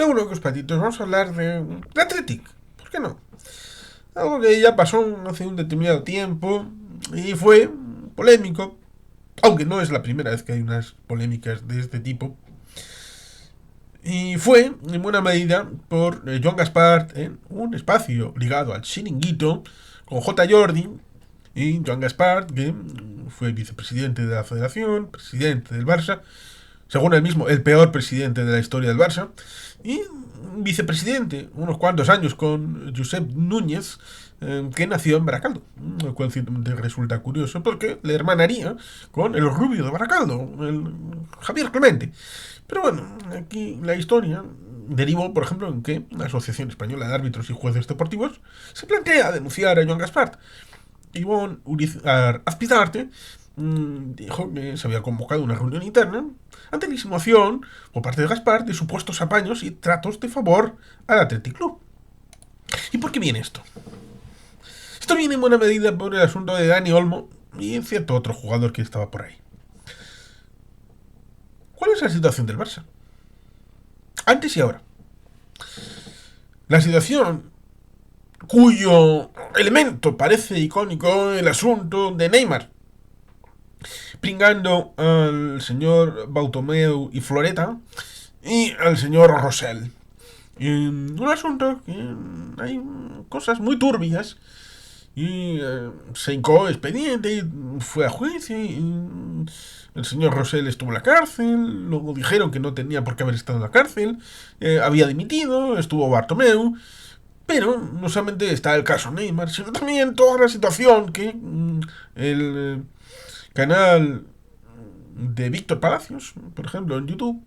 Luego, patitos, vamos a hablar de Athletic. ¿Por qué no? Algo que ya pasó hace un determinado tiempo y fue polémico, aunque no es la primera vez que hay unas polémicas de este tipo. Y fue, en buena medida, por Joan Gaspar en un espacio ligado al Chiringuito con J. Jordi y Joan Gaspar, que fue vicepresidente de la Federación, presidente del Barça, según él mismo, el peor presidente de la historia del Barça, y vicepresidente unos cuantos años con Josep Núñez, que nació en Baracaldo, lo cual ciertamente resulta curioso porque le hermanaría con el rubio de Baracaldo, el Javier Clemente. Pero bueno, aquí la historia derivó, por ejemplo, en que la Asociación Española de Árbitros y Jueces Deportivos se plantea denunciar a Joan Gaspar. Ivonne Urizar Azpitarte dijo que se había convocado una reunión interna ante la insinuación por parte de Gaspar de supuestos apaños y tratos de favor al Athletic Club. ¿Y por qué viene esto? Esto viene en buena medida por el asunto de Dani Olmo y cierto otro jugador que estaba por ahí. ¿Cuál es la situación del Barça? Antes y ahora. La situación cuyo elemento parece icónico el asunto de Neymar, pringando al señor Bautomeu y Floreta y al señor Rosell. Un asunto que hay cosas muy turbias y se hincó expediente y fue a juicio y el señor Rosell estuvo en la cárcel, luego dijeron que no tenía por qué haber estado en la cárcel, había dimitido, estuvo Bartomeu, pero no solamente está el caso Neymar, sino también toda la situación que el canal de Víctor Palacios, por ejemplo, en YouTube,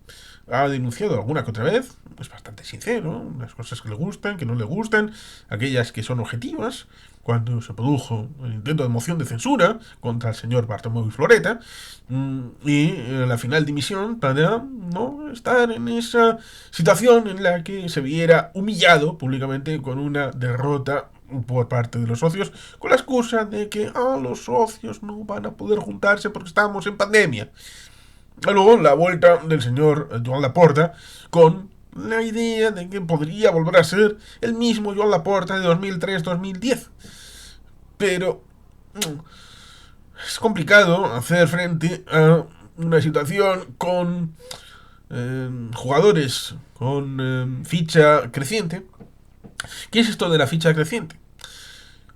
ha denunciado alguna que otra vez, es bastante sincero, las cosas que le gustan, que no le gustan, aquellas que son objetivas, cuando se produjo el intento de moción de censura contra el señor Bartomeu y Floreta, y la final dimisión para no estar en esa situación en la que se viera humillado públicamente con una derrota por parte de los socios, con la excusa de que los socios no van a poder juntarse porque estamos en pandemia. Luego la vuelta del señor Joan Laporta con la idea de que podría volver a ser el mismo Joan Laporta de 2003-2010. Pero es complicado hacer frente a una situación con jugadores con ficha creciente. ¿Qué es esto de la ficha creciente?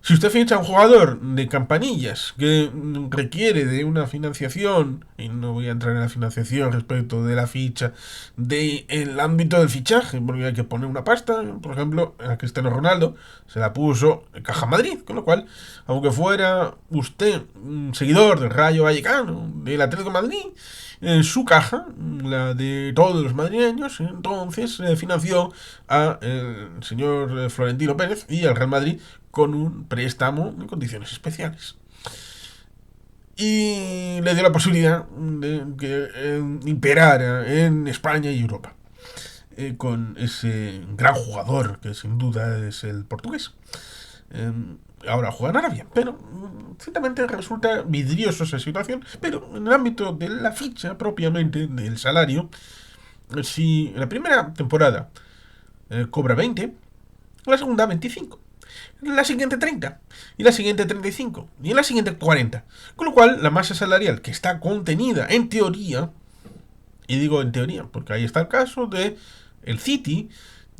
Si usted ficha a un jugador de campanillas que requiere de una financiación, y no voy a entrar en la financiación respecto de la ficha, del ámbito del fichaje, porque hay que poner una pasta, por ejemplo, a Cristiano Ronaldo se la puso Caja Madrid, con lo cual, aunque fuera usted un seguidor del Rayo Vallecano, del Atlético de Madrid, en su caja, la de todos los madrileños, entonces financió a el señor Florentino Pérez y al Real Madrid con un préstamo en condiciones especiales. Y le dio la posibilidad de que imperara en España y Europa. Con ese gran jugador que sin duda es el portugués. Ahora juega en Arabia, pero ciertamente resulta vidrioso esa situación. Pero en el ámbito de la ficha propiamente, del salario, si en la primera temporada cobra 20, la segunda 25, la siguiente 30, y la siguiente 35, y en la siguiente 40. Con lo cual, la masa salarial que está contenida en teoría, y digo en teoría porque ahí está el caso de el City,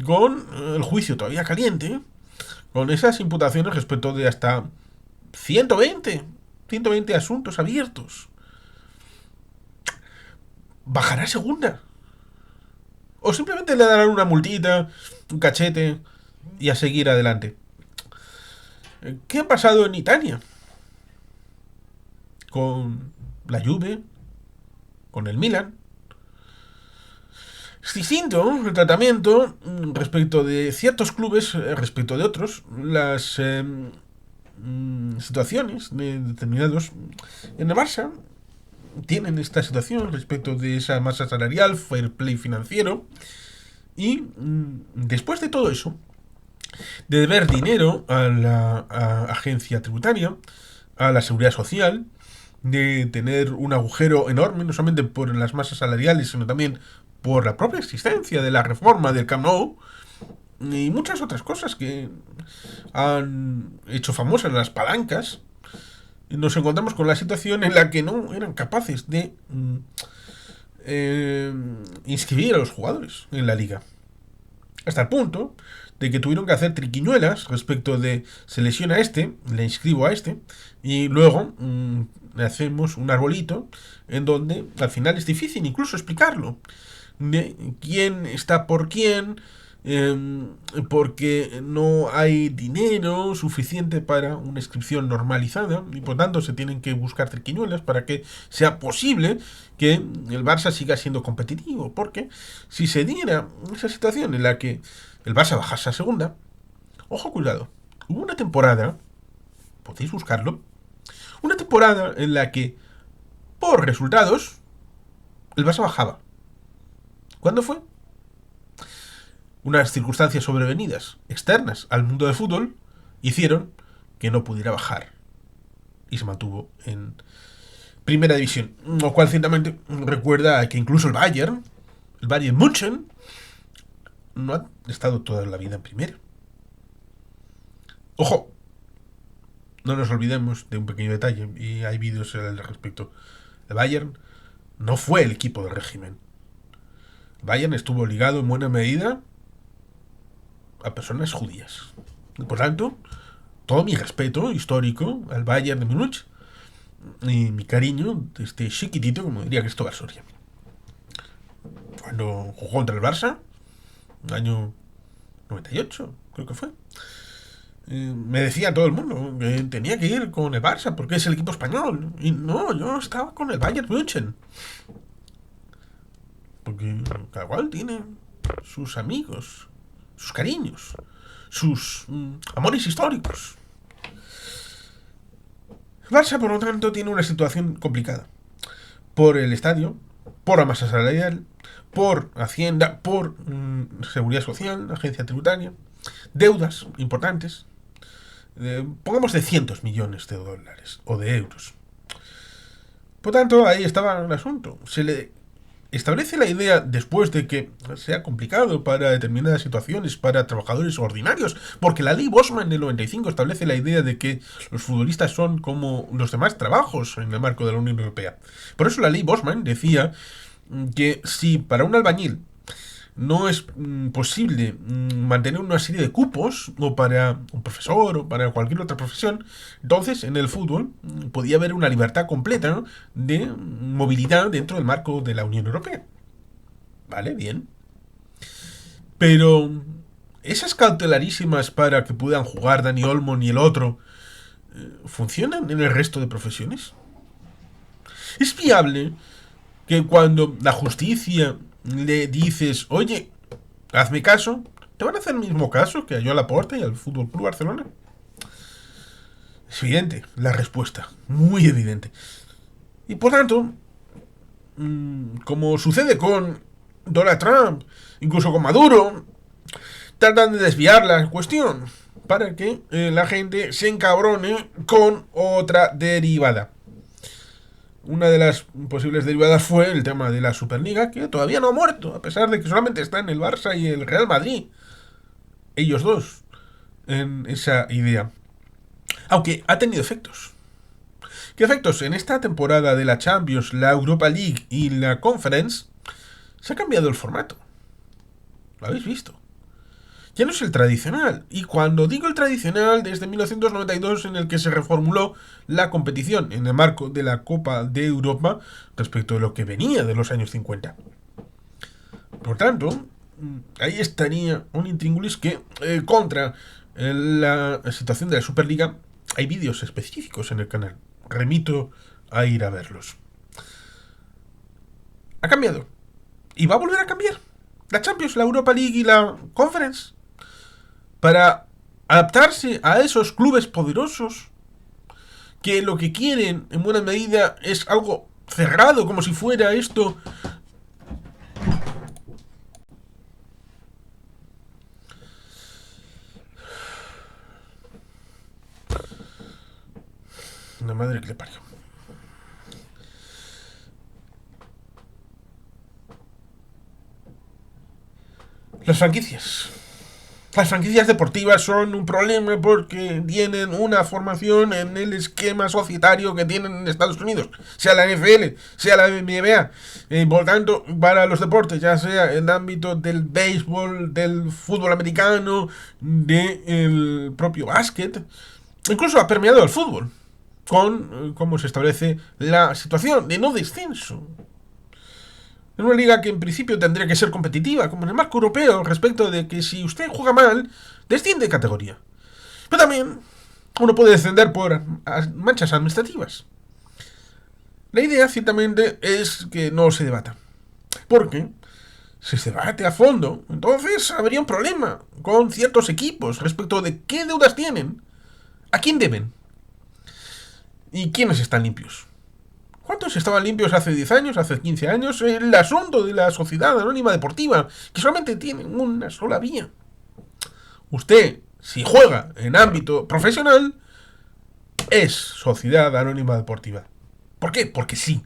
con el juicio todavía caliente, con esas imputaciones respecto de hasta 120 asuntos abiertos. ¿Bajará a segunda? ¿O simplemente le darán una multita, un cachete y a seguir adelante? ¿Qué ha pasado en Italia? Con la Juve, con el Milan. Es distinto el tratamiento respecto de ciertos clubes, respecto de otros. Las situaciones de determinados. En el Barça tienen esta situación respecto de esa masa salarial, fair play financiero. Y después de todo eso, de deber dinero a la agencia tributaria, a la seguridad social, de tener un agujero enorme, no solamente por las masas salariales, sino también por la propia existencia de la reforma del Camp Nou y muchas otras cosas que han hecho famosas las palancas. Nos encontramos con la situación en la que no eran capaces de eh, inscribir a los jugadores en la liga. Hasta el punto de que tuvieron que hacer triquiñuelas respecto de se lesiona este, le inscribo a este, y luego hacemos un arbolito en donde al final es difícil incluso explicarlo. De quién está por quién, porque no hay dinero suficiente para una inscripción normalizada y por tanto se tienen que buscar triquiñuelas para que sea posible que el Barça siga siendo competitivo, porque si se diera esa situación en la que el Barça bajase a segunda, ojo cuidado, hubo una temporada, podéis buscarlo, una temporada en la que por resultados el Barça bajaba. ¿Cuándo fue? Unas circunstancias sobrevenidas, externas al mundo del fútbol, hicieron que no pudiera bajar. Y se mantuvo en primera división. Lo cual ciertamente recuerda a que incluso el Bayern München, no ha estado toda la vida en primera. Ojo, no nos olvidemos de un pequeño detalle, y hay vídeos al respecto. El Bayern no fue el equipo del régimen. El Bayern estuvo ligado en buena medida a personas judías. Y por tanto, todo mi respeto histórico al Bayern de Múnich y mi cariño de este chiquitito, como diría Cristóbal Soria. Cuando jugó contra el Barça, el año 98, creo que fue, me decía todo el mundo que tenía que ir con el Barça porque es el equipo español. Y no, yo estaba con el Bayern München. Porque cada cual tiene sus amigos, sus cariños, sus amores históricos. El Barça, por lo tanto, tiene una situación complicada. Por el estadio, por la masa salarial, por Hacienda, por Seguridad Social, Agencia Tributaria, deudas importantes, pongamos de cientos millones de dólares o de euros. Por tanto, ahí estaba el asunto. Se le establece la idea, después de que sea complicado para determinadas situaciones, para trabajadores ordinarios, porque la ley Bosman del 95 establece la idea de que los futbolistas son como los demás trabajos en el marco de la Unión Europea. Por eso la ley Bosman decía que si para un albañil no es posible mantener una serie de cupos, o para un profesor, o para cualquier otra profesión, entonces en el fútbol podía haber una libertad completa de movilidad dentro del marco de la Unión Europea. ¿Vale? Bien. Pero esas cautelarísimas para que puedan jugar Dani Olmo y el otro, ¿funcionan en el resto de profesiones? ¿Es viable que cuando la justicia le dices, oye, hazme caso, te van a hacer el mismo caso que a Joan Laporta y al Fútbol Club Barcelona? Es evidente la respuesta, muy evidente. Y por tanto, como sucede con Donald Trump, incluso con Maduro, tratan de desviar la cuestión para que la gente se encabrone con otra derivada. Una de las posibles derivadas fue el tema de la Superliga, que todavía no ha muerto, a pesar de que solamente están el Barça y el Real Madrid. Ellos dos, en esa idea. Aunque ha tenido efectos. ¿Qué efectos? En esta temporada de la Champions, la Europa League y la Conference, se ha cambiado el formato. ¿Lo habéis visto? Ya no es el tradicional. Y cuando digo el tradicional, desde 1992, en el que se reformuló la competición en el marco de la Copa de Europa respecto de lo que venía de los años 50. Por tanto, ahí estaría un intríngulis que contra la situación de la Superliga hay vídeos específicos en el canal. Remito a ir a verlos. Ha cambiado. Y va a volver a cambiar. La Champions, la Europa League y la Conference, para adaptarse a esos clubes poderosos que lo que quieren en buena medida es algo cerrado, como si fuera esto la madre que le parió. Las franquicias. Las franquicias deportivas son un problema porque tienen una formación en el esquema societario que tienen en Estados Unidos, sea la NFL, sea la NBA. Por tanto, para los deportes, ya sea en el ámbito del béisbol, del fútbol americano, del propio básquet, incluso ha permeado el fútbol, con cómo se establece la situación de no descenso. En una liga que en principio tendría que ser competitiva, como en el marco europeo, respecto de que si usted juega mal, desciende de categoría. Pero también uno puede descender por manchas administrativas. La idea, ciertamente, es que no se debata. Porque si se debate a fondo, entonces habría un problema con ciertos equipos respecto de qué deudas tienen, a quién deben y quiénes están limpios. ¿Cuántos estaban limpios hace 10 años, hace 15 años? El asunto de la sociedad anónima deportiva, que solamente tiene una sola vía. Usted, si juega en ámbito profesional, es sociedad anónima deportiva. ¿Por qué? Porque sí.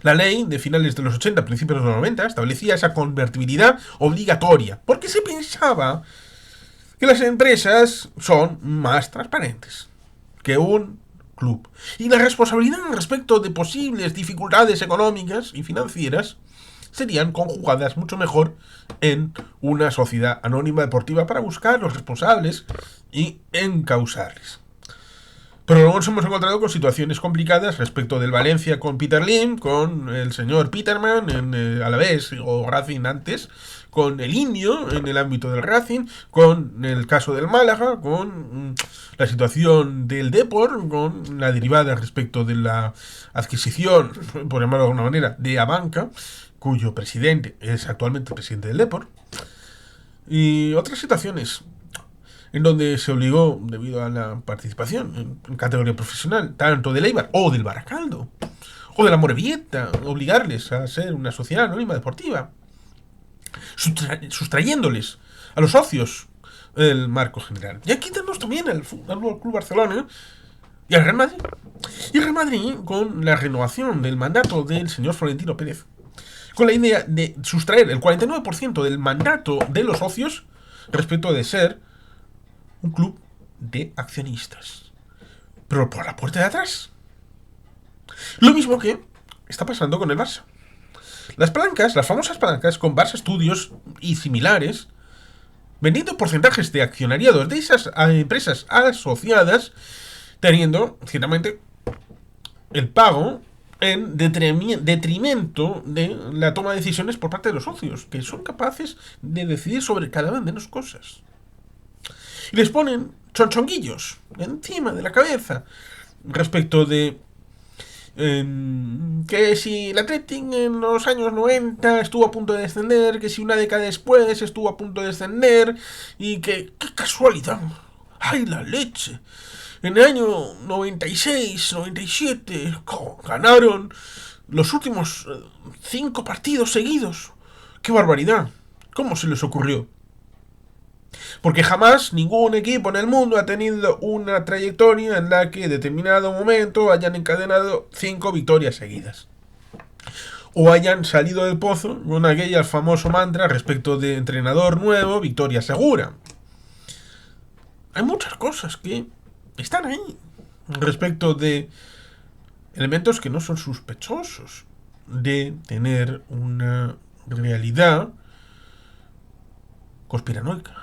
La ley de finales de los 80, principios de los 90, establecía esa convertibilidad obligatoria, porque se pensaba que las empresas son más transparentes que un club. Y la responsabilidad respecto de posibles dificultades económicas y financieras serían conjugadas mucho mejor en una sociedad anónima deportiva para buscar los responsables y encausarles. Pero luego nos hemos encontrado con situaciones complicadas respecto del Valencia con Peter Lim, con el señor Peterman en Alavés o Racing antes, con el Indio en el ámbito del Racing, con el caso del Málaga, con la situación del Depor, con la derivada respecto de la adquisición, por llamarlo de alguna manera, de Abanca, cuyo presidente es actualmente presidente del Depor, y otras situaciones en donde se obligó, debido a la participación en categoría profesional, tanto del Eibar o del Baracaldo, o de la Morevieta, obligarles a ser una sociedad anónima deportiva, sustrayéndoles a los socios el marco general. Y aquí tenemos también al Club Barcelona y al Real Madrid. Y el Real Madrid, con la renovación del mandato del señor Florentino Pérez, con la idea de sustraer el 49% del mandato de los socios respecto de ser un club de accionistas, pero por la puerta de atrás. Lo mismo que está pasando con el Barça. Las palancas, las famosas palancas con Barça Studios y similares, vendiendo porcentajes de accionariado de esas empresas asociadas, teniendo, ciertamente, el pago en detrimento de la toma de decisiones por parte de los socios, que son capaces de decidir sobre cada vez menos cosas. Y les ponen chonchonguillos encima de la cabeza respecto de que si el Athletic en los años 90 estuvo a punto de descender, que si una década después estuvo a punto de descender, y que ¡qué casualidad! ¡Ay, la leche! En el año 96, 97 ganaron los últimos 5 partidos seguidos. ¡Qué barbaridad! ¿Cómo se les ocurrió? Porque jamás ningún equipo en el mundo ha tenido una trayectoria en la que en determinado momento hayan encadenado 5 victorias seguidas. O hayan salido del pozo con aquel famoso mantra respecto de entrenador nuevo, victoria segura. Hay muchas cosas que están ahí respecto de elementos que no son sospechosos de tener una realidad conspiranoica.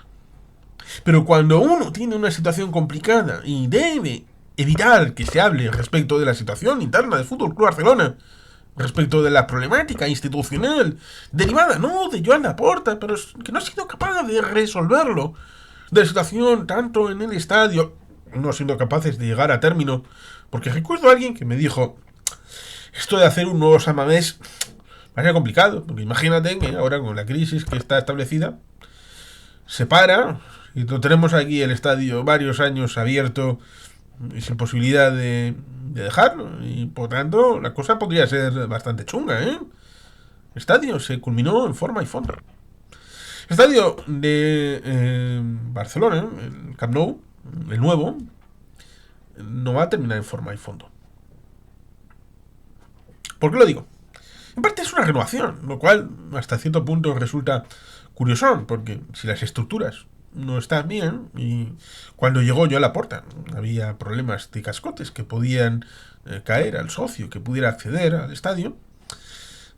Pero cuando uno tiene una situación complicada y debe evitar que se hable respecto de la situación interna del Fútbol Club Barcelona, respecto de la problemática institucional derivada no de Joan Laporta, pero que no ha sido capaz de resolverlo, de la situación tanto en el estadio, no siendo capaces de llegar a término, porque recuerdo a alguien que me dijo, esto de hacer un nuevo San Mamés va a ser complicado, porque imagínate que ahora con la crisis que está establecida, se para y lo tenemos aquí el estadio varios años abierto y sin posibilidad de dejarlo, y por tanto la cosa podría ser bastante chunga, ¿eh? El estadio se culminó en forma y fondo. El estadio de Barcelona, el Camp Nou, el nuevo, no va a terminar en forma y fondo. ¿Por qué lo digo? En parte es una renovación, lo cual hasta cierto punto resulta curioso, porque si las estructuras no están bien, y cuando llegó yo a la puerta había problemas de cascotes que podían caer al socio que pudiera acceder al estadio,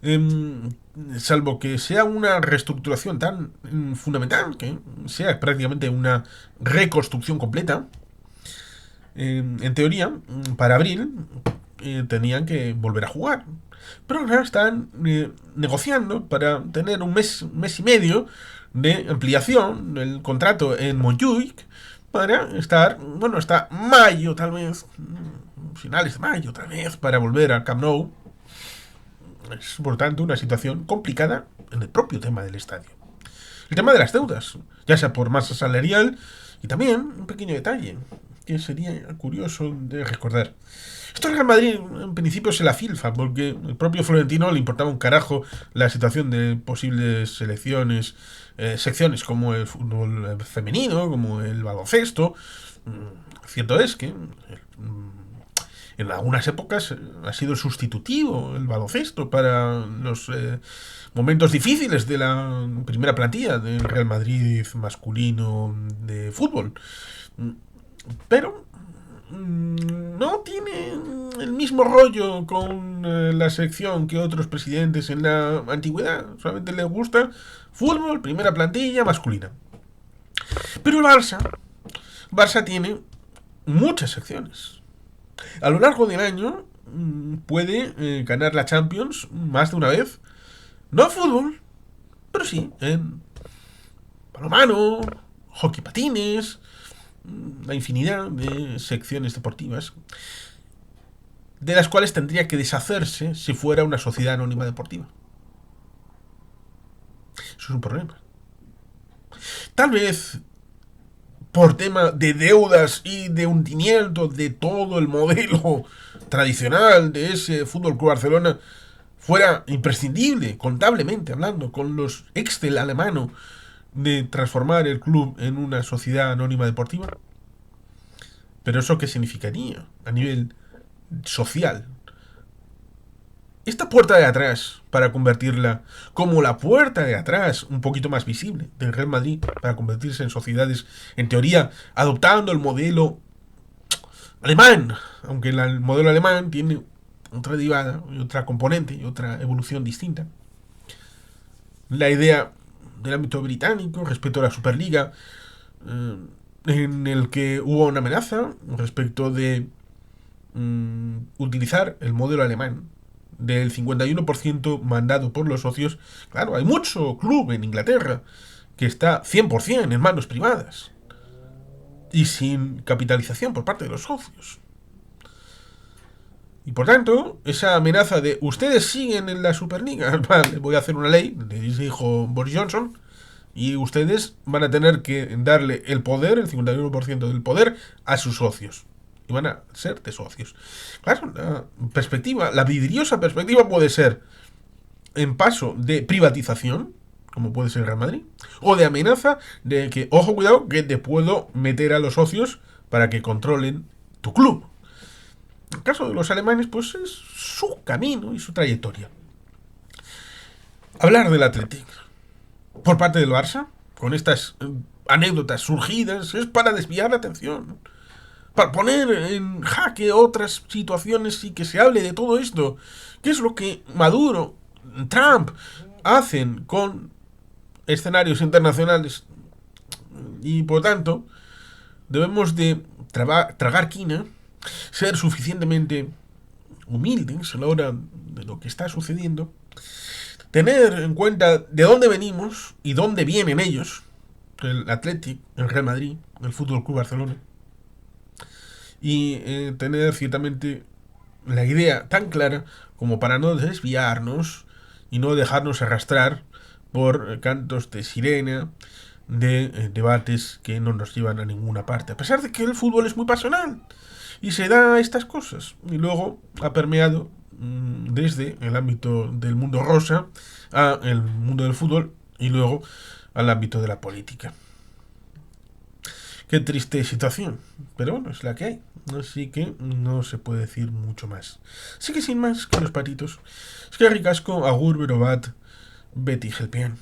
em, salvo que sea una reestructuración tan fundamental, que sea prácticamente una reconstrucción completa, en teoría, para abril tenían que volver a jugar. Pero ahora están negociando para tener un mes y medio de ampliación del contrato en Montjuic para estar, bueno, hasta mayo tal vez, finales de mayo tal vez, para volver al Camp Nou. Es por tanto una situación complicada en el propio tema del estadio. El tema de las deudas, ya sea por masa salarial y también un pequeño detalle que sería curioso de recordar. Esto al Real Madrid en principio se la filfa porque el propio Florentino le importaba un carajo la situación de posibles selecciones, secciones como el fútbol femenino, como el baloncesto. Cierto es que en algunas épocas ha sido sustitutivo el baloncesto para los momentos difíciles de la primera plantilla del Real Madrid masculino de fútbol. Pero no tiene el mismo rollo con la selección que otros presidentes en la antigüedad. Solamente le gusta fútbol, primera plantilla masculina. Pero el Barça tiene muchas secciones. A lo largo del año puede ganar la Champions más de una vez. No en fútbol, pero sí en balonmano, hockey patines, la infinidad de secciones deportivas de las cuales tendría que deshacerse si fuera una sociedad anónima deportiva. Eso es un problema. Tal vez por tema de deudas y de hundimiento de todo el modelo tradicional de ese Fútbol Club Barcelona fuera imprescindible, contablemente hablando, con los Excel alemano, de transformar el club en una sociedad anónima deportiva. Pero eso qué significaría a nivel social. Esta puerta de atrás, para convertirla como la puerta de atrás un poquito más visible del Real Madrid, para convertirse en sociedades, en teoría, adoptando el modelo alemán, aunque el modelo alemán tiene otra derivada, y otra componente, y otra evolución distinta. La idea del ámbito británico respecto a la Superliga, en el que hubo una amenaza respecto de utilizar el modelo alemán del 51% mandado por los socios. Claro, hay mucho club en Inglaterra que está 100% en manos privadas y sin capitalización por parte de los socios. Y por tanto, esa amenaza de ustedes siguen en la Superliga, vale, voy a hacer una ley, le dijo Boris Johnson, y ustedes van a tener que darle el poder, el 51% del poder, a sus socios. Y van a ser de socios. Claro, la vidriosa perspectiva puede ser en paso de privatización, como puede ser el Real Madrid, o de amenaza de que, ojo, cuidado, que te puedo meter a los socios para que controlen tu club. En el caso de los alemanes, pues es su camino y su trayectoria. Hablar del Athletic por parte del Barça, con estas anécdotas surgidas, es para desviar la atención, para poner en jaque otras situaciones y que se hable de todo esto. ¿Qué es lo que Maduro, Trump hacen con escenarios internacionales? Y por tanto, debemos de tragar quina, ser suficientemente humildes a la hora de lo que está sucediendo, tener en cuenta de dónde venimos y dónde vienen ellos, el Athletic, el Real Madrid, el Fútbol Club Barcelona, y tener ciertamente la idea tan clara como para no desviarnos y no dejarnos arrastrar por cantos de sirena de debates que no nos llevan a ninguna parte, a pesar de que el fútbol es muy pasional y se da estas cosas, y luego ha permeado desde el ámbito del mundo rosa a el mundo del fútbol y luego al ámbito de la política. Qué triste situación. Pero bueno, es la que hay. Así que no se puede decir mucho más. Así que sin más que los patitos. Es que ricasco, agur, berobat, Betty Gelpian.